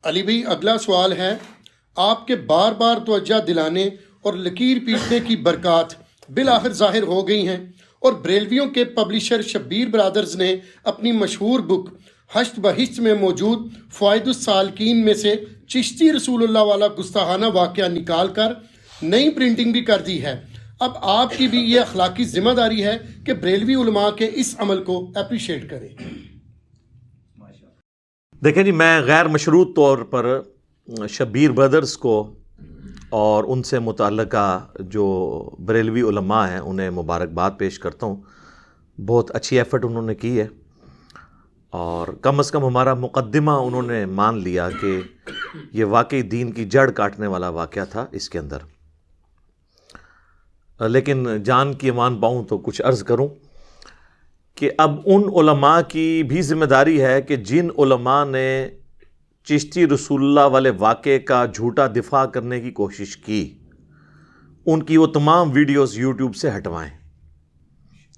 علی بھائی اگلا سوال ہے، آپ کے بار بار توجہ دلانے اور لکیر پیٹنے کی برکات بالآخر ظاہر ہو گئی ہیں، اور بریلویوں کے پبلشر شبیر برادرز نے اپنی مشہور بک ہشت بہشت میں موجود فوائد السالکین میں سے چشتی رسول اللہ والا گستاخانہ واقعہ نکال کر نئی پرنٹنگ بھی کر دی ہے۔ اب آپ کی بھی یہ اخلاقی ذمہ داری ہے کہ بریلوی علماء کے اس عمل کو اپریشیٹ کریں۔ دیکھیں جی، میں غیر مشروط طور پر شبیر برادرز کو اور ان سے متعلقہ جو بریلوی علماء ہیں انہیں مبارکباد پیش کرتا ہوں۔ بہت اچھی ایفرٹ انہوں نے کی ہے، اور کم از کم ہمارا مقدمہ انہوں نے مان لیا کہ یہ واقعی دین کی جڑ کاٹنے والا واقعہ تھا اس کے اندر۔ لیکن جان کی امان پاؤں تو کچھ عرض کروں کہ اب ان علماء کی بھی ذمہ داری ہے کہ جن علماء نے چشتی رسول اللہ والے واقعے کا جھوٹا دفاع کرنے کی کوشش کی، ان کی وہ تمام ویڈیوز یوٹیوب سے ہٹوائیں،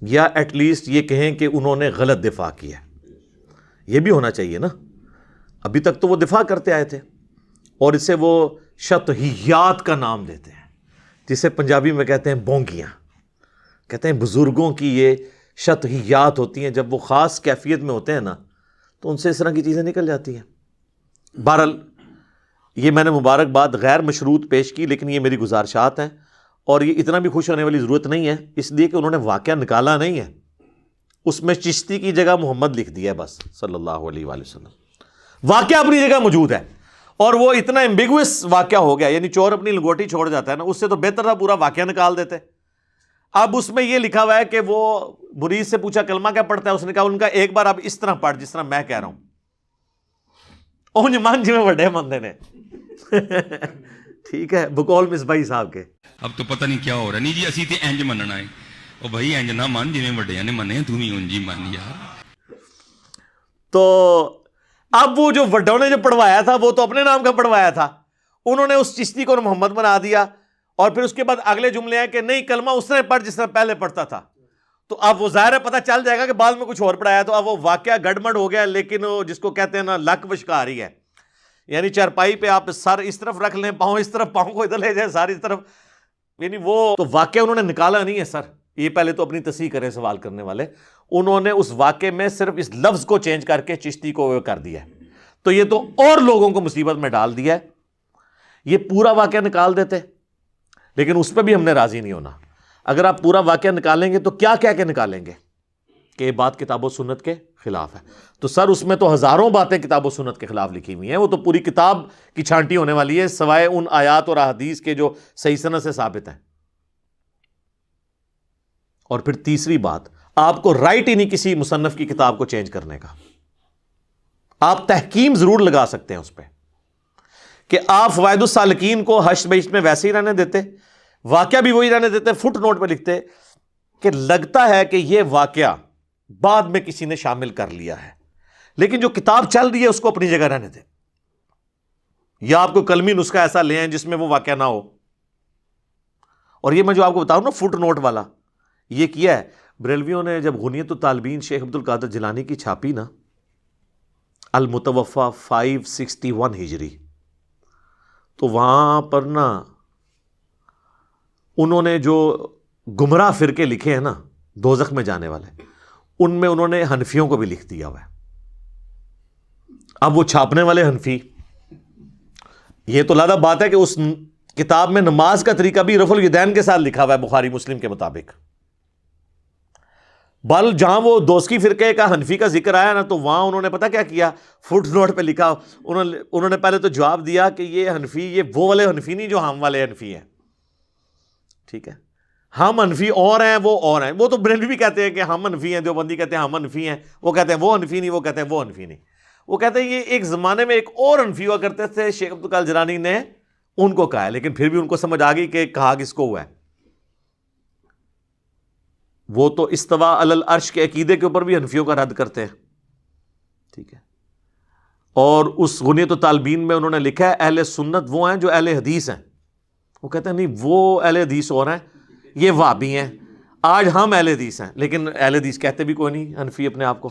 یا ایٹ لیسٹ یہ کہیں کہ انہوں نے غلط دفاع کیا۔ یہ بھی ہونا چاہیے نا۔ ابھی تک تو وہ دفاع کرتے آئے تھے، اور اسے وہ شطحیات کا نام دیتے ہیں، جسے پنجابی میں کہتے ہیں بونگیاں۔ کہتے ہیں بزرگوں کی یہ شطحیات ہوتی ہیں، جب وہ خاص کیفیت میں ہوتے ہیں نا تو ان سے اس طرح کی چیزیں نکل جاتی ہیں۔ بہرحال یہ میں نے مبارکباد غیر مشروط پیش کی، لیکن یہ میری گزارشات ہیں، اور یہ اتنا بھی خوش ہونے والی ضرورت نہیں ہے، اس لیے کہ انہوں نے واقعہ نکالا نہیں ہے، اس میں چشتی کی جگہ محمد لکھ دیا ہے بس صلی اللہ علیہ وآلہ وسلم۔ واقعہ اپنی جگہ موجود ہے، اور وہ اتنا ایمبیگوس واقعہ ہو گیا، یعنی چور اپنی لنگوٹی چھوڑ جاتا ہے نا، اس سے تو بہتر تھا پورا واقعہ نکال دیتے۔ اب اس میں یہ لکھا ہوا ہے کہ وہ مرید سے پوچھا کلمہ کیا پڑھتا ہے، اس نے کہا ان کا ایک بار اب اس طرح پڑھ جس طرح میں کہہ رہا ہوں۔ اونج مان جی میں بڑے مندے نے ٹھیک ہے، بقول مصباحی صاحب کے۔ اب تو پتہ نہیں کیا ہو رہا، نہیں جی اسی تے انج مننا ہے، او بھائی انج نہ مان جویں وڈیاں نے منے، تو بھی اونج ہی مان یار۔ تو اب وہ جو وڈوں نے جو پڑھوایا تھا وہ تو اپنے نام کا پڑھوایا تھا، انہوں نے اس چشتی کو محمد بنا دیا، اور پھر اس کے بعد اگلے جملے ہیں کہ نہیں کلمہ اس نے پڑھ جس طرح پہلے پڑھتا تھا۔ تو اب وہ ظاہر ہے پتہ چل جائے گا کہ بعد میں کچھ اور پڑھایا، تو اب وہ واقعہ گڑمڑ ہو گیا، لیکن وہ جس کو کہتے ہیں نا لک وشکاری ہے، یعنی چارپائی پہ آپ سر اس طرف رکھ لیں، پاؤں اس طرف، پاؤں کو ادھر لے جائیں، ساری طرف، یعنی وہ تو واقعہ انہوں نے نکالا نہیں ہے سر۔ یہ پہلے تو اپنی تصحیح کریں سوال کرنے والے، انہوں نے اس واقعے میں صرف اس لفظ کو چینج کر کے چشتی کو کر دیا ہے، تو یہ تو اور لوگوں کو مصیبت میں ڈال دیا ہے۔ یہ پورا واقعہ نکال دیتے، لیکن اس پہ بھی ہم نے راضی نہیں ہونا۔ اگر آپ پورا واقعہ نکالیں گے تو کیا کہہ کے نکالیں گے کہ یہ بات کتاب و سنت کے خلاف ہے؟ تو سر اس میں تو ہزاروں باتیں کتاب و سنت کے خلاف لکھی ہوئی ہیں، وہ تو پوری کتاب کی چھانٹی ہونے والی ہے، سوائے ان آیات اور احادیث کے جو صحیح سند سے ثابت ہیں۔ اور پھر تیسری بات، آپ کو رائٹ ہی نہیں کسی مصنف کی کتاب کو چینج کرنے کا۔ آپ تحکیم ضرور لگا سکتے ہیں اس پہ کہ آپ فوائد السالکین کو ہشت بہشت میں ویسے ہی رہنے دیتے، واقعہ بھی وہی رہنے دیتے، فٹ نوٹ پہ لکھتے کہ لگتا ہے کہ یہ واقعہ بعد میں کسی نے شامل کر لیا ہے، لیکن جو کتاب چل رہی ہے اس کو اپنی جگہ رہنے دیں، یا آپ کو کلمی نسخہ ایسا لے آئیں جس میں وہ واقعہ نہ ہو۔ اور یہ میں جو آپ کو بتاؤں نا فٹ نوٹ والا، یہ کیا ہے بریلویوں نے جب غنیت الطالبین شیخ عبد القادر جیلانی کی چھاپی نا، المتوفہ 561 ہجری، تو وہاں پر نا انہوں نے جو گمراہ فرقے لکھے ہیں نا دوزخ میں جانے والے، ان میں انہوں نے حنفیوں کو بھی لکھ دیا ہوا ہے۔ اب وہ چھاپنے والے حنفی، یہ تو لادہ بات ہے کہ اس کتاب میں نماز کا طریقہ بھی رفع الیدین کے ساتھ لکھا ہوا ہے بخاری مسلم کے مطابق، بل جہاں وہ دوستی فرقے کا حنفی کا ذکر آیا نا تو وہاں انہوں نے پتہ کیا کیا، فٹ نوٹ پہ لکھا، انہوں نے پہلے تو جواب دیا کہ یہ حنفی، یہ وہ والے حنفی نہیں جو ہم والے حنفی ہیں، ٹھیک ہے، ہم حنفی اور ہیں وہ اور ہیں۔ وہ تو بریلوی بھی کہتے ہیں کہ ہم حنفی ہیں، دیوبندی کہتے ہیں ہم حنفی ہیں، وہ کہتے ہیں وہ حنفی نہیں، وہ کہتے ہیں وہ حنفی نہیں۔ وہ کہتے ہیں یہ ایک زمانے میں ایک اور حنفی ہوا کرتے تھے، شیخ عبد القادر جیلانی نے ان کو کہا ہے، لیکن پھر بھی ان کو سمجھ آ گئی کہ کہا کس کو ہوا ہے۔ وہ تو استوا علی العرش کے عقیدے کے اوپر بھی حنفیوں کا رد کرتے ہیں، ٹھیک ہے۔ اور اس غنیت الطالبین میں انہوں نے لکھا ہے اہل سنت وہ ہیں جو اہل حدیث ہیں، وہ کہتے ہیں نہیں وہ اہل حدیث اور ہیں، یہ وہابی ہیں، آج ہم اہل حدیث ہیں، لیکن اہل حدیث کہتے بھی کوئی نہیں حنفی اپنے آپ کو۔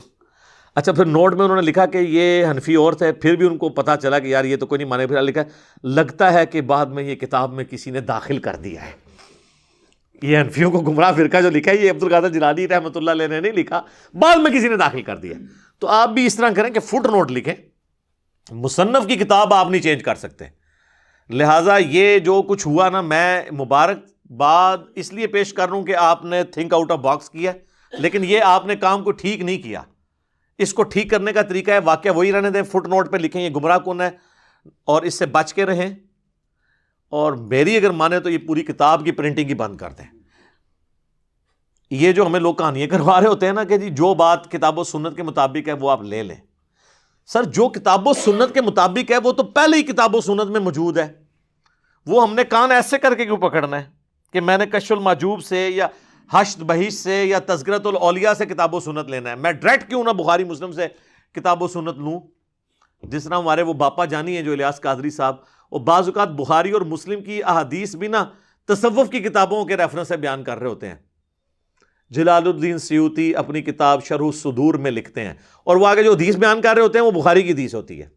اچھا پھر نوٹ میں انہوں نے لکھا کہ یہ حنفی اور تھے، پھر بھی ان کو پتا چلا کہ یار یہ تو کوئی نہیں مانے، پھر لکھا لگتا ہے کہ بعد میں یہ کتاب میں کسی نے داخل کر دیا ہے. یہ حنفیوں کو گمراہ فرقہ جو لکھا ہے یہ عبد القادر جیلانی رحمۃ اللہ علیہ نے نہیں لکھا، بعد میں کسی نے داخل کر دیا. تو آپ بھی اس طرح کریں کہ فٹ نوٹ لکھیں، مصنف کی کتاب آپ نہیں چینج کر سکتے. لہٰذا یہ جو کچھ ہوا نا، میں مبارکباد اس لیے پیش کر رہا ہوں کہ آپ نے تھنک آؤٹ آف باکس کیا، لیکن یہ آپ نے کام کو ٹھیک نہیں کیا. اس کو ٹھیک کرنے کا طریقہ ہے واقعہ وہی رہنے دیں، فٹ نوٹ پہ لکھیں یہ گمراہ کن ہے اور اس سے بچ کے رہیں، اور میری اگر مانے تو یہ پوری کتاب کی پرنٹنگ ہی بند کر دیں. یہ جو ہمیں لوگ کہانیاں کروا رہے ہوتے ہیں نا کہ جی جو بات کتاب و سنت کے مطابق ہے وہ آپ لے لیں. سر جو کتاب و سنت کے مطابق ہے وہ تو پہلے ہی کتاب و سنت میں موجود ہے، وہ ہم نے کان ایسے کر کے کیوں پکڑنا ہے کہ میں نے کشف المحجوب سے یا حشد بہیش سے یا تذکرۃ الاولیاء سے کتاب و سنت لینا ہے. میں ڈائریکٹ کیوں نہ بخاری مسلم سے کتاب و سنت لوں؟ جس طرح ہمارے وہ باپا جانی ہیں جو الیاس قادری صاحب، وہ بعض اوقات بخاری اور مسلم کی احادیث بھی نا تصوف کی کتابوں کے ریفرنس سے بیان کر رہے ہوتے ہیں. جلال الدین سیوطی اپنی کتاب شرح الصدور میں لکھتے ہیں، اور وہ آگے جو حدیث بیان کر رہے ہوتے ہیں وہ بخاری کی حدیث ہوتی ہے.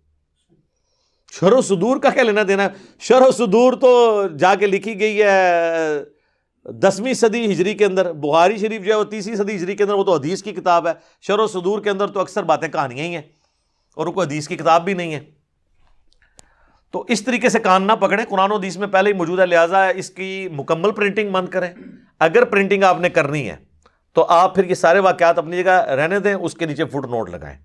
شرح الصدور کا کیا لینا دینا ہے؟ شرح الصدور تو جا کے لکھی گئی ہے 10ویں صدی ہجری کے اندر، بخاری شریف جو ہے وہ 30ویں صدی ہجری کے اندر، وہ تو حدیث کی کتاب ہے. شرح الصدور کے اندر تو اکثر باتیں کہانیاں ہی ہیں اور وہ کوئی حدیث کی کتاب بھی نہیں ہے. تو اس طریقے سے کان نہ پکڑیں، قرآن و حدیث میں پہلے ہی موجود ہے، لہٰذا اس کی مکمل پرنٹنگ بند کریں. اگر پرنٹنگ آپ نے کرنی ہے تو آپ پھر یہ سارے واقعات اپنی جگہ رہنے دیں، اس کے نیچے فٹ نوٹ لگائیں.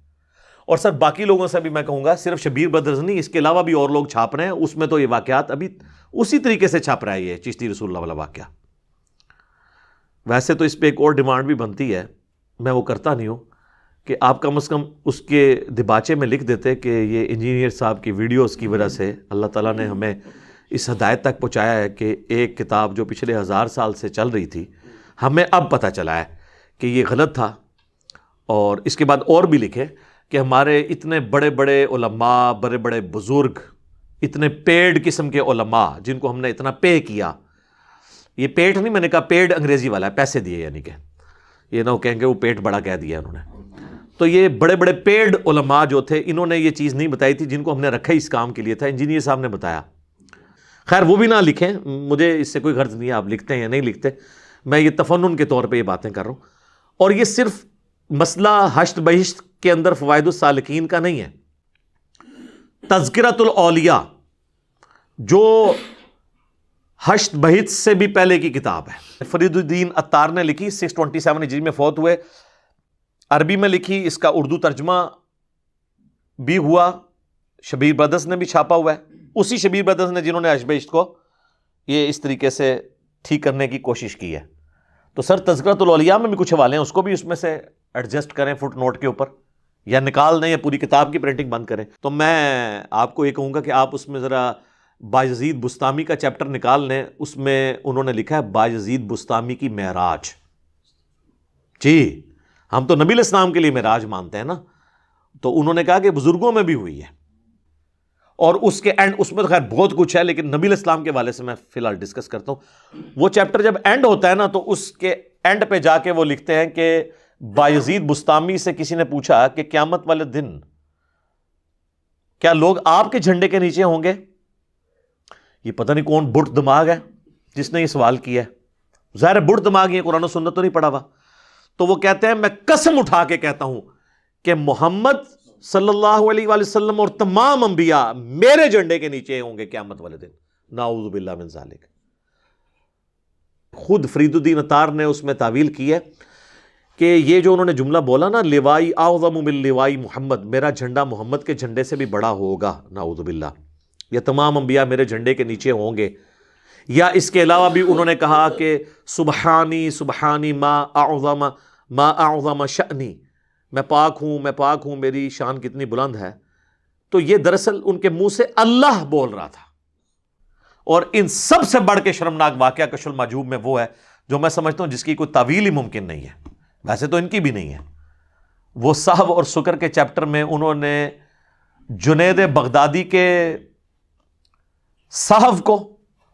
اور سر باقی لوگوں سے بھی میں کہوں گا، صرف شبیر بردرز نہیں، اس کے علاوہ بھی اور لوگ چھاپ رہے ہیں، اس میں تو یہ واقعات ابھی اسی طریقے سے چھاپ رہا ہے یہ چشتی رسول اللہ والا واقعہ. ویسے تو اس پہ ایک اور ڈیمانڈ بھی بنتی ہے، میں وہ کرتا نہیں ہوں، کہ آپ کم از کم اس کے دباچے میں لکھ دیتے کہ یہ انجینئر صاحب کی ویڈیوز کی وجہ سے اللہ تعالیٰ نے ہمیں اس ہدایت تک پہنچایا ہے کہ ایک کتاب جو پچھلے 1000 سال سے چل رہی تھی ہمیں اب پتہ چلا ہے کہ یہ غلط تھا. اور اس کے بعد اور بھی لکھے کہ ہمارے اتنے بڑے بڑے علماء، بڑے بڑے بزرگ، اتنے پیڈ قسم کے علماء جن کو ہم نے اتنا پے کیا، یہ پیٹ نہیں، میں نے کہا پیڈ انگریزی والا ہے، پیسے دیے، یعنی کہ یہ نہ وہ کہیں گے وہ پیٹ بڑا کہہ دیا انہوں نے. تو یہ بڑے بڑے پیڈ علماء جو تھے انہوں نے یہ چیز نہیں بتائی تھی جن کو ہم نے رکھا اس کام کے لیے تھا، انجینئر صاحب نے بتایا. خیر وہ بھی نہ لکھیں، مجھے اس سے کوئی غرض نہیں ہے آپ لکھتے ہیں یا نہیں لکھتے، میں یہ تفنن کے طور پہ یہ باتیں کر رہا ہوں. اور یہ صرف مسئلہ حشد بہشت کے اندر فوائد السالکین کا نہیں ہے، تذکرۃ الاولیاء جو حشد بہشت سے بھی پہلے کی کتاب ہے، فرید الدین عطار نے لکھی، 627 ہجری میں فوت ہوئے، عربی میں لکھی، اس کا اردو ترجمہ بھی ہوا، شبیر بردرز نے بھی چھاپا ہوا ہے، اسی شبیر بردرز نے جنہوں نے حشد بہشت کو یہ اس طریقے سے ٹھیک کرنے کی کوشش کی ہے. تو سر تذکرۃ الاولیاء میں بھی کچھ حوالے ہیں، اس کو بھی اس میں سے ایڈجسٹ کریں فٹ نوٹ کے اوپر، یا نکال دیں یا پوری کتاب کی پرنٹنگ بند کریں. تو میں آپ کو یہ کہوں گا کہ آپ اس میں ذرا بایزید بستامی کا چیپٹر نکال لیں، اس میں انہوں نے لکھا ہے بایزید بستامی کی معراج. جی ہم تو نبی علیہ السلام کے لیے معراج مانتے ہیں نا، تو انہوں نے کہا کہ بزرگوں میں بھی ہوئی ہے، اور اس کے اینڈ اس میں تو خیر بہت کچھ ہے، لیکن نبی علیہ السلام کے والے سے میں فی الحال ڈسکس کرتا ہوں. وہ چیپٹر جب اینڈ ہوتا ہے نا تو اس کے اینڈ پہ جا کے وہ لکھتے ہیں کہ بایزید بستامی سے کسی نے پوچھا کہ قیامت والے دن کیا لوگ آپ کے جھنڈے کے نیچے ہوں گے؟ یہ پتہ نہیں کون بٹ دماغ ہے جس نے یہ سوال کیا ہے، ظاہر بٹ دماغ یہ قرآن و سنت تو نہیں پڑھا ہوا. تو وہ کہتے ہیں میں قسم اٹھا کے کہتا ہوں کہ محمد صلی اللہ علیہ وآلہ وسلم اور تمام انبیاء میرے جھنڈے کے نیچے ہوں گے قیامت والے دن. نعوذ باللہ من ذالک. خود فرید الدین عطار نے اس میں تعویل کی ہے کہ یہ جو انہوں نے جملہ بولا نا، لوائی اعظم من لوائی محمد، میرا جھنڈا محمد کے جھنڈے سے بھی بڑا ہوگا، نعوذ باللہ، یا تمام انبیاء میرے جھنڈے کے نیچے ہوں گے. یا اس کے علاوہ بھی انہوں نے کہا کہ سبحانی سبحانی ما اعظم شأنی، میں پاک ہوں، میری شان کتنی بلند ہے. تو یہ دراصل ان کے منہ سے اللہ بول رہا تھا. اور ان سب سے بڑھ کے شرمناک واقعہ کشف المحجوب میں وہ ہے جو میں سمجھتا ہوں جس کی کوئی تعویل ہی ممکن نہیں ہے، ویسے تو ان کی بھی نہیں ہے. وہ صحو اور سکر کے چیپٹر میں انہوں نے جنید بغدادی کے صحو کو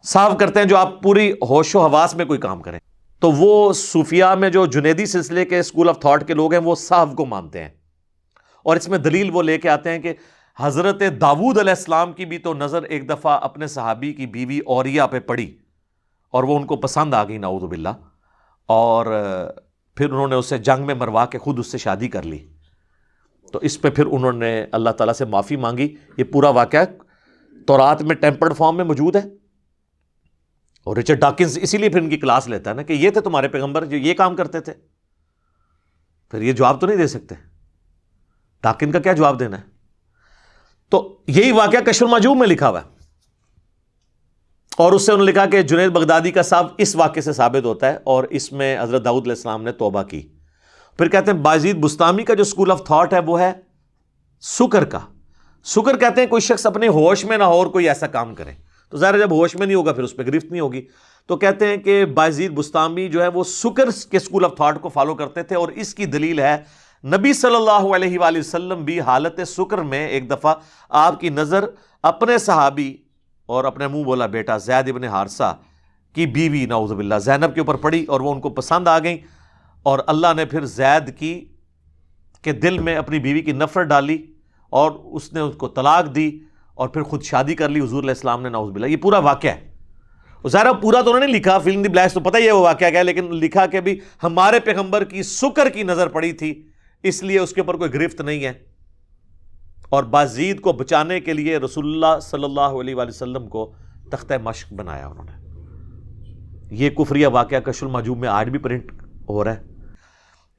صحو کرتے ہیں جو آپ پوری ہوش و حواس میں کوئی کام کریں، تو وہ صوفیاء میں جو جنیدی سلسلے کے اسکول آف تھاٹ کے لوگ ہیں وہ صحو کو مانتے ہیں. اور اس میں دلیل وہ لے کے آتے ہیں کہ حضرت داؤد علیہ السلام کی بھی تو نظر ایک دفعہ اپنے صحابی کی بیوی اوریا پہ پڑی اور وہ ان کو پسند آ گئی نعوذ باللہ، اور پھر انہوں نے اسے جنگ میں مروا کے خود اس سے شادی کر لی. تو اس پہ پھر انہوں نے اللہ تعالیٰ سے معافی مانگی. یہ پورا واقعہ تورات میں ٹیمپرڈ فارم میں موجود ہے. اور رچرڈ ڈاکنز اسی لیے پھر ان کی کلاس لیتا ہے نا کہ یہ تھے تمہارے پیغمبر جو یہ کام کرتے تھے. پھر یہ جواب تو نہیں دے سکتے، ڈاکن کا کیا جواب دینا ہے. تو یہی واقعہ کشف المحجوب میں لکھا ہوا ہے، اور اس سے انہوں نے لکھا کہ جنید بغدادی کا صاحب اس واقعے سے ثابت ہوتا ہے، اور اس میں حضرت داؤد علیہ السلام نے توبہ کی. پھر کہتے ہیں بایزید بستامی کا جو اسکول آف تھاٹ ہے وہ ہے سکر کا. سکر کہتے ہیں کوئی شخص اپنے ہوش میں نہ ہو اور کوئی ایسا کام کرے، تو ظاہر جب ہوش میں نہیں ہوگا پھر اس پہ گرفت نہیں ہوگی. تو کہتے ہیں کہ بایزید بستامی جو ہے وہ سکر کے اسکول آف تھاٹ کو فالو کرتے تھے، اور اس کی دلیل ہے نبی صلی اللہ علیہ وآلہ وسلم بھی حالت سکر میں ایک دفعہ آپ کی نظر اپنے صحابی اور اپنے منہ بولا بیٹا زید ابن حارثہ کی بیوی نعوذ باللہ زینب کے اوپر پڑی، اور وہ ان کو پسند آ گئیں، اور اللہ نے پھر زید کے دل میں اپنی بیوی کی نفرت ڈالی اور اس نے اس کو طلاق دی اور پھر خود شادی کر لی حضور علیہ السلام نے نعوذ باللہ. یہ پورا واقعہ ہے. ظاہر پورا تو انہوں نے لکھا، فل ان دی بلینکس تو پتہ ہی ہے وہ واقعہ کیا ہے، لیکن لکھا کہ بھی ہمارے پیغمبر کی سکر کی نظر پڑی تھی، اس لیے اس کے اوپر کوئی گرفت نہیں ہے. اور بازید کو بچانے کے لیے رسول اللہ صلی اللہ علیہ وآلہ وسلم کو تختہ مشق بنایا انہوں نے. یہ کفریہ واقعہ کشف المحجوب میں آج بھی پرنٹ ہو رہا ہے.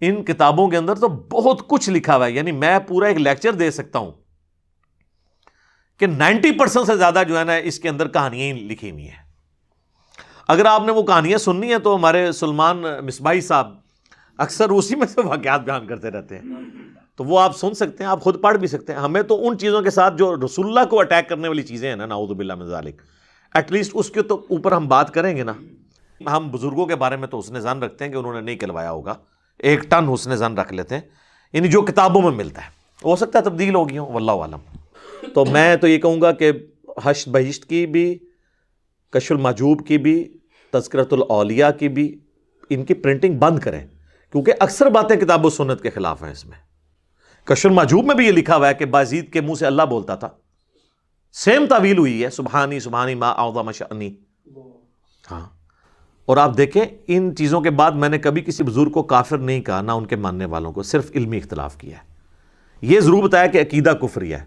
ان کتابوں کے اندر تو بہت کچھ لکھا ہوا ہے، یعنی میں پورا ایک لیکچر دے سکتا ہوں کہ 90% سے زیادہ جو ہے نا اس کے اندر کہانیاں ہی لکھی ہوئی ہیں. اگر آپ نے وہ کہانیاں سننی ہیں تو ہمارے سلمان مصباحی صاحب اکثر اسی میں سے واقعات بیان کرتے رہتے ہیں، تو وہ آپ سن سکتے ہیں، آپ خود پڑھ بھی سکتے ہیں. ہمیں تو ان چیزوں کے ساتھ جو رسول اللہ کو اٹیک کرنے والی چیزیں ہیں نا نعوذ باللہ من ذالک، ایٹ لیسٹ اس کے تو اوپر ہم بات کریں گے نا. ہم بزرگوں کے بارے میں تو حسن ظن رکھتے ہیں کہ انہوں نے نہیں کہلوایا ہوگا، 1 ٹن حسن ظن رکھ لیتے ہیں، یعنی جو کتابوں میں ملتا ہے. ہو سکتا ہے تبدیل ہو گئی ہوں، واللہ عالم. تو میں تو یہ کہوں گا کہ حشر بہشت کی بھی، کشف المحجوب کی بھی، تذکرۃ الاولیاء کی بھی، ان کی پرنٹنگ بند کریں، کیونکہ اکثر باتیں کتاب و سنت کے خلاف ہیں. اس میں کشف المحجوب میں بھی یہ لکھا ہوا ہے کہ بازید کے منہ سے اللہ بولتا تھا، سیم تعویل ہوئی ہے، سبحانی سبحانی ما اعظم شأنی. ہاں، اور آپ دیکھیں ان چیزوں کے بعد میں نے کبھی کسی بزرگ کو کافر نہیں کہا، نہ ان کے ماننے والوں کو، صرف علمی اختلاف کیا ہے. یہ ضرور بتایا کہ عقیدہ کفری ہے،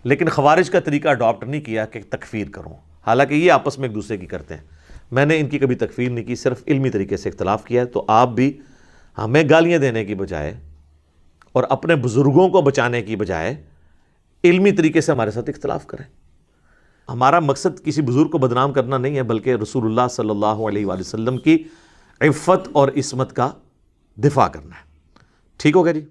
لیکن خوارج کا طریقہ اڈاپٹ نہیں کیا کہ تکفیر کروں، حالانکہ یہ آپس میں ایک دوسرے کی کرتے ہیں. میں نے ان کی کبھی تکفیر نہیں کی، صرف علمی طریقے سے اختلاف کیا ہے. تو آپ بھی ہمیں گالیاں دینے کی بجائے اور اپنے بزرگوں کو بچانے کی بجائے علمی طریقے سے ہمارے ساتھ اختلاف کریں. ہمارا مقصد کسی بزرگ کو بدنام کرنا نہیں ہے، بلکہ رسول اللہ صلی اللہ علیہ وآلہ وسلم کی عفت اور عصمت کا دفاع کرنا ہے. ٹھیک ہوگا جی؟